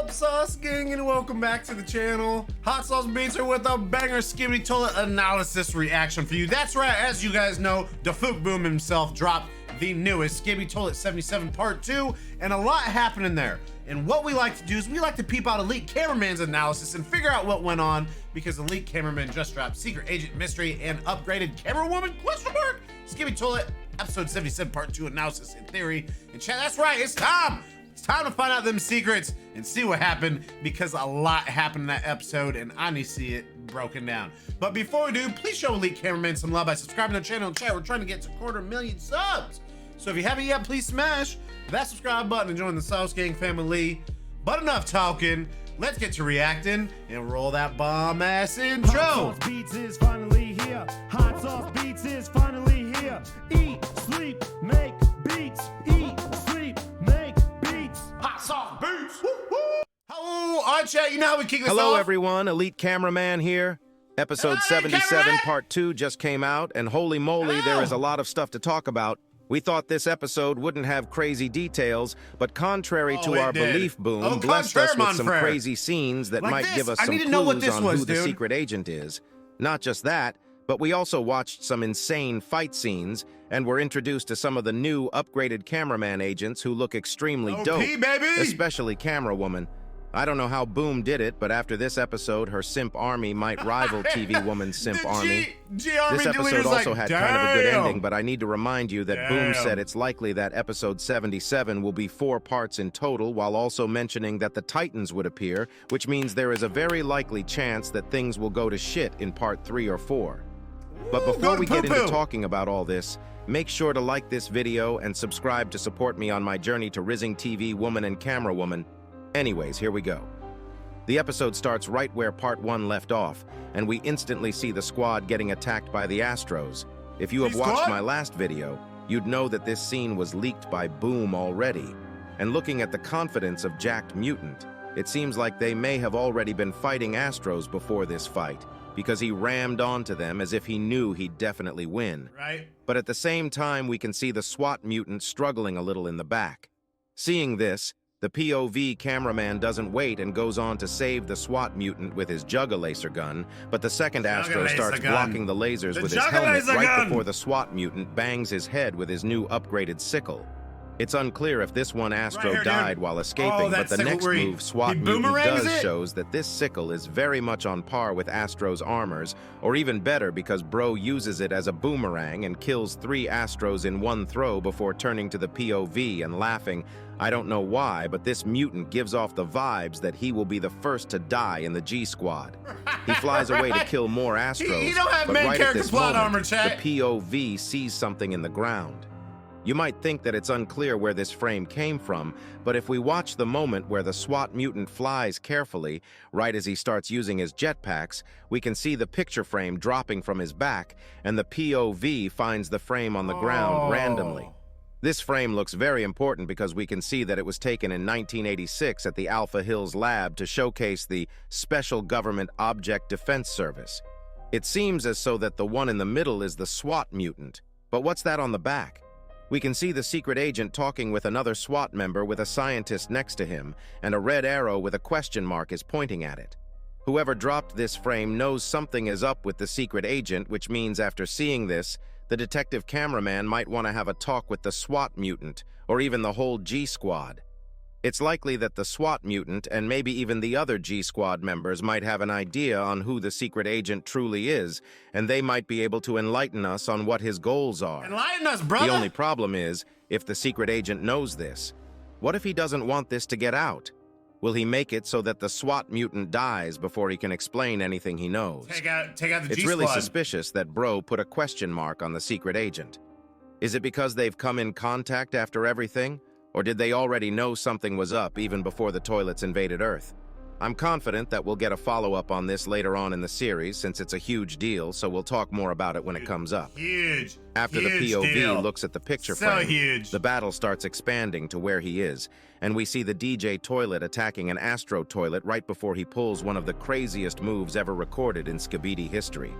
up, Sauce Gang, and welcome back to the channel. Hot Sauce Beats are with a banger Skibidi toilet analysis reaction for you. That's right, as you guys know, the Foot Boom himself dropped the newest Skibidi Toilet 77 Part 2, and a lot happening there. And what we like to do is we like to peep out Elite Cameraman's analysis and figure out what went on, because Elite Cameraman just dropped Secret Agent Mystery and Upgraded Camerawoman, Skibidi Toilet Episode 77 Part 2 analysis in theory. And chat, that's right, it's time! It's time to find out them secrets and see what happened, because a lot happened in that episode and I need to see it broken down. But before we do, please show Elite Cameraman some love by subscribing to the channel and chat. We're trying to get to 250,000 subs. So if you haven't yet, please smash that subscribe button and join the Sauce Gang family. But enough talking, let's get to reacting and roll that bomb ass intro. Hot Sauce Beats is finally here. Hot Sauce Beats is finally here. Eat, sleep, make beats. Eat, sleep, make beats. Hot Sauce Beats. Woo woo. Hello, all right, chat. You know how we kick this off. Hello, everyone. Elite Cameraman here. Episode Hello, 77, Cameraman. Part 2 just came out, and holy moly, there is a lot of stuff to talk about. We thought this episode wouldn't have crazy details, but contrary to our belief, Boom blessed us with some crazy scenes that might give us some clues on who the secret agent is. Not just that, but we also watched some insane fight scenes and were introduced to some of the new upgraded cameraman agents who look extremely dope, baby. especially Camerawoman. I don't know how Boom did it, but after this episode, her simp army might rival TV Woman's simp army. This episode also had kind of a good ending, but I need to remind you that Boom said it's likely that episode 77 will be 4 parts in total, while also mentioning that the Titans would appear, which means there is a very likely chance that things will go to shit in part 3 or 4. But before we get into talking about all this, make sure to like this video and subscribe to support me on my journey to rising TV Woman and Camerawoman. Anyways, here we go. The episode starts right where part 1 left off, and we instantly see the squad getting attacked by the Astros. If you have watched my last video, you'd know that this scene was leaked by Boom already. And looking at the confidence of Jacked Mutant, it seems like they may have already been fighting Astros before this fight, because he rammed onto them as if he knew he'd definitely win. Right. But at the same time, we can see the SWAT mutant struggling a little in the back. Seeing this, the POV cameraman doesn't wait and goes on to save the SWAT mutant with his Jugalacer gun, but the second Astro starts blocking the lasers with his helmet right before the SWAT mutant bangs his head with his new upgraded sickle. It's unclear if this one Astro died while escaping, but the next move SWAT mutant does shows that this sickle is very much on par with Astro's armors, or even better because Bro uses it as a boomerang and kills 3 Astros in one throw before turning to the POV and laughing. I don't know why, but this mutant gives off the vibes that he will be the first to die in the G Squad. He flies away to kill more Astros, he don't have but main right character at this plot moment, armor, chat. the POV sees something in the ground. You might think that it's unclear where this frame came from, but if we watch the moment where the SWAT mutant flies carefully, right as he starts using his jetpacks, we can see the picture frame dropping from his back, and the POV finds the frame on the ground randomly. This frame looks very important because we can see that it was taken in 1986 at the Alpha Hills lab to showcase the Special Government Object Defense Service. It seems as so that the one in the middle is the SWAT mutant, but what's that on the back? We can see the secret agent talking with another SWAT member with a scientist next to him, and a red arrow with a question mark is pointing at it. Whoever dropped this frame knows something is up with the secret agent, which means after seeing this, the detective cameraman might want to have a talk with the SWAT mutant, or even the whole G Squad. It's likely that the SWAT mutant and maybe even the other G Squad members might have an idea on who the secret agent truly is, and they might be able to enlighten us on what his goals are. Enlighten us, brother! The only problem is, if the secret agent knows this, what if he doesn't want this to get out? Will he make it so that the SWAT mutant dies before he can explain anything he knows? Take out the G-Squad. It's really suspicious that Bro put a question mark on the secret agent. Is it because they've come in contact after everything? Or did they already know something was up even before the toilets invaded Earth? I'm confident that we'll get a follow-up on this later on in the series since it's a huge deal, so we'll talk more about it when it comes up. Huge. After the POV looks at the picture frame, the battle starts expanding to where he is, and we see the DJ Toilet attacking an Astro Toilet right before he pulls one of the craziest moves ever recorded in Skibidi history.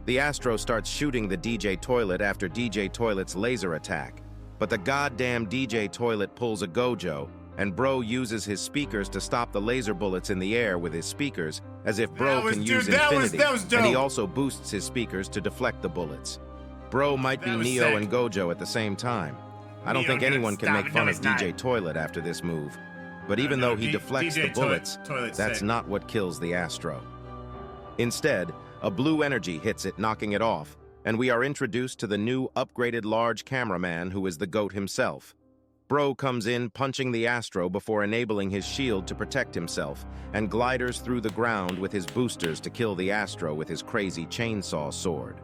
The Astro starts shooting the DJ Toilet after DJ Toilet's laser attack, but the goddamn DJ Toilet pulls a Gojo and Bro uses his speakers to stop the laser bullets in the air with his speakers, as if Bro can use infinity, that was dope. and he also boosts his speakers to deflect the bullets. Bro might be Neo sick. and Gojo at the same time. I don't think anyone can make fun of DJ Toilet after this move. But even though he deflects the bullets, that's not what kills the Astro. Instead, a blue energy hits it, knocking it off, and we are introduced to the new upgraded large cameraman who is the GOAT himself. Bro comes in punching the Astro before enabling his shield to protect himself, and gliders through the ground with his boosters to kill the Astro with his crazy chainsaw sword.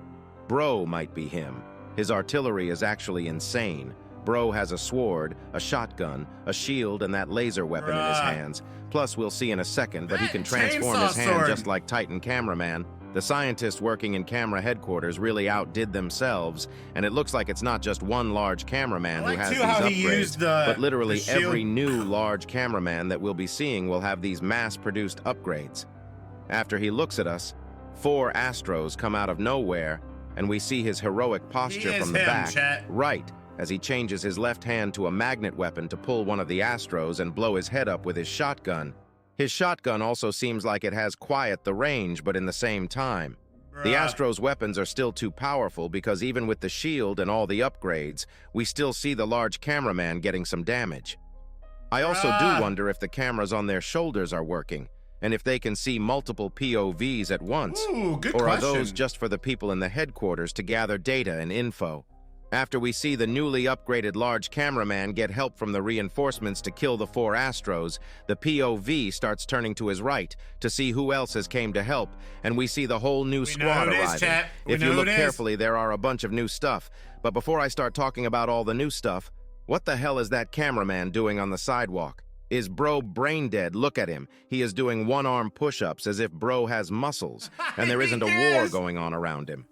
Bro might be him. His artillery is actually insane. Bro has a sword, a shotgun, a shield, and that laser weapon in his hands. Plus, we'll see in a second, but he can transform his hand just like Titan Cameraman. The scientists working in camera headquarters really outdid themselves, and it looks like it's not just one large cameraman who has these upgrades, but literally every new large cameraman that we'll be seeing will have these mass-produced upgrades. After he looks at us, 4 Astros come out of nowhere, and we see his heroic posture from the back, right, as he changes his left hand to a magnet weapon to pull one of the Astros and blow his head up with his shotgun. His shotgun also seems like it has quite the range, but in the same time. The Astro's weapons are still too powerful because even with the shield and all the upgrades, we still see the large cameraman getting some damage. I also do wonder if the cameras on their shoulders are working, and if they can see multiple POVs at once. Ooh, good or are question. those just for the people in the headquarters to gather data and info? After we see the newly upgraded large cameraman get help from the reinforcements to kill the 4 Astros, the POV starts turning to his right to see who else has came to help, and we see the whole new squad arriving. If you look carefully, there are a bunch of new stuff. But before I start talking about all the new stuff, what the hell is that cameraman doing on the sidewalk? Is Bro brain dead? Look at him. He is doing one-arm push-ups as if Bro has muscles, and there isn't a war going on around him.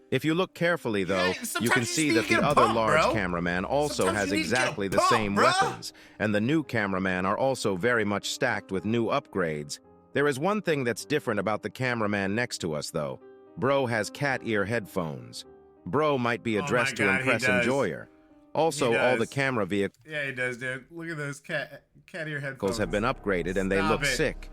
If you look carefully, though, you can see that the other large cameraman also has exactly the same weapons, and the new cameraman are also very much stacked with new upgrades. There is one thing that's different about the cameraman next to us, though. Bro has cat ear headphones. Bro might be addressed to impress Enjoyer. Also, all the camera vehicles he does, dude. Look at those cat ear headphones. have been upgraded, and they look sick.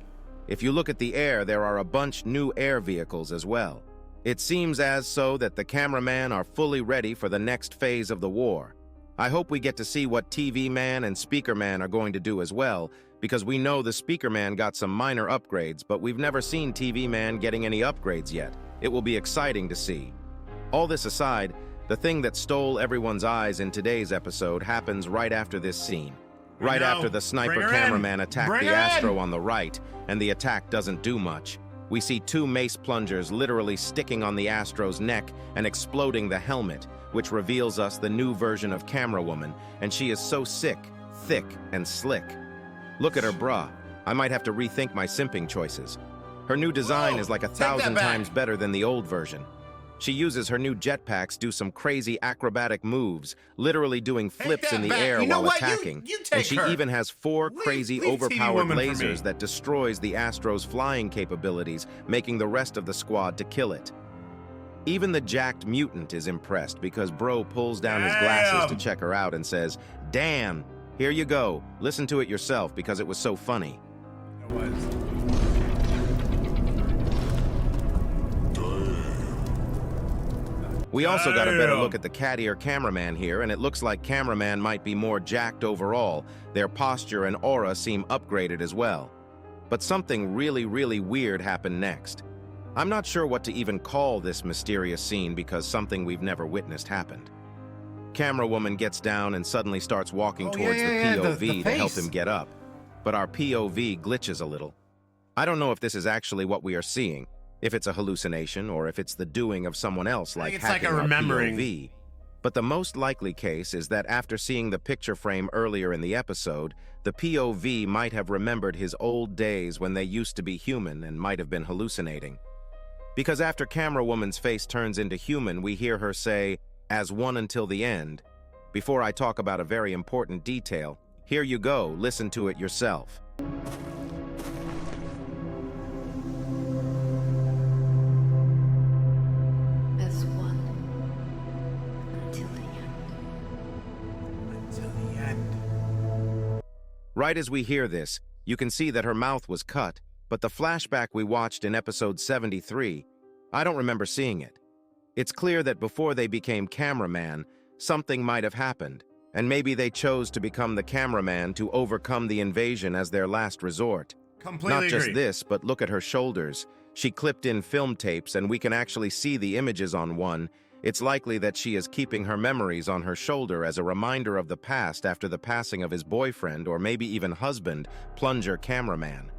If you look at the air, there are a bunch new air vehicles as well. It seems as so that the cameraman are fully ready for the next phase of the war. I hope we get to see what TV Man and Speaker Man are going to do as well, because we know the Speaker Man got some minor upgrades, but we've never seen TV Man getting any upgrades yet. It will be exciting to see. All this aside, the thing that stole everyone's eyes in today's episode happens right after this scene. Right after the sniper cameraman attacked the Astro on the right, and the attack doesn't do much. We see 2 mace plungers literally sticking on the Astro's neck and exploding the helmet, which reveals us the new version of Camerawoman, and she is so sick, thick, and slick. Look at her bra. I might have to rethink my simping choices. Her new design is like 1,000 times better than the old version. She uses her new jetpacks do some crazy acrobatic moves, literally doing flips in the air while attacking. And she even has 4 crazy overpowered lasers that destroys the Astro's flying capabilities, making the rest of the squad to kill it. Even the jacked mutant is impressed because Bro pulls down his glasses to check her out and says, "Damn, here you go. Listen to it yourself because it was so funny." It was. We also got a better look at the cat ear cameraman here, and it looks like Cameraman might be more jacked overall. Their posture and aura seem upgraded as well. But something really, really weird happened next. I'm not sure what to even call this mysterious scene because something we've never witnessed happened. Camerawoman gets down and suddenly starts walking towards the POV to help him get up. But our POV glitches a little. I don't know if this is actually what we are seeing, if it's a hallucination or if it's the doing of someone else like hacking our POV. But the most likely case is that after seeing the picture frame earlier in the episode, the POV might have remembered his old days when they used to be human and might have been hallucinating. Because after Camerawoman's face turns into human, we hear her say, "As one until the end." Before I talk about a very important detail, here you go, listen to it yourself. Right as we hear this, you can see that her mouth was cut, but the flashback we watched in episode 73, I don't remember seeing it. It's clear that before they became Cameraman, something might have happened, and maybe they chose to become the Cameraman to overcome the invasion as their last resort. Completely Not just agree. this, but look at her shoulders. She clipped in film tapes, and we can actually see the images on one. It's likely that she is keeping her memories on her shoulder as a reminder of the past after the passing of his boyfriend or maybe even husband, Plunger Cameraman.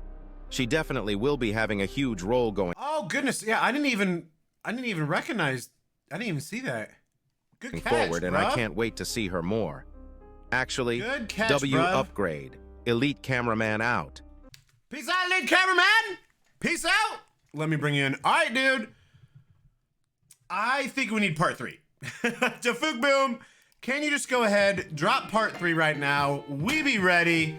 She definitely will be having a huge role going Oh goodness, yeah, I didn't even recognize, I didn't even see that. Good catch, forward, and I bruh. can't wait to see her more. Actually, Good catch, W bruh. upgrade. Elite Cameraman out. Peace out, lead cameraman. Peace out. Let me bring you in. All right, dude. I think we need part 3. Tafuk Boom, can you just go ahead, drop part 3 right now? We be ready.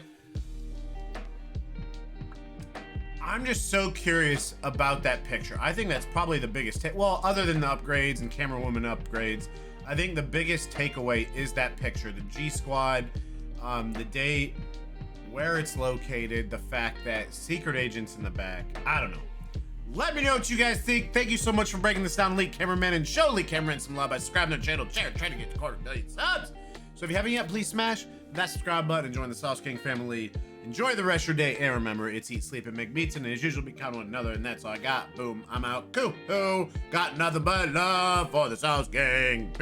I'm just so curious about that picture. I think that's probably the biggest well, other than the upgrades and Camerawoman upgrades, I think the biggest takeaway is that picture. The G Squad, the date, where it's located, the fact that secret agents in the back. I don't know. Let me know what you guys think. Thank you so much for breaking this down, Elite Cameraman, and show Elite Cameraman some love by subscribing to the channel, trying to get to 250,000 subs. So if you haven't yet, please smash that subscribe button and join the Sauce King family. Enjoy the rest of your day, and remember, it's eat, sleep, and make beats, and as usual, be kind to one another, and that's all I got. Boom, I'm out. Cool. Got nothing but love for the Sauce King.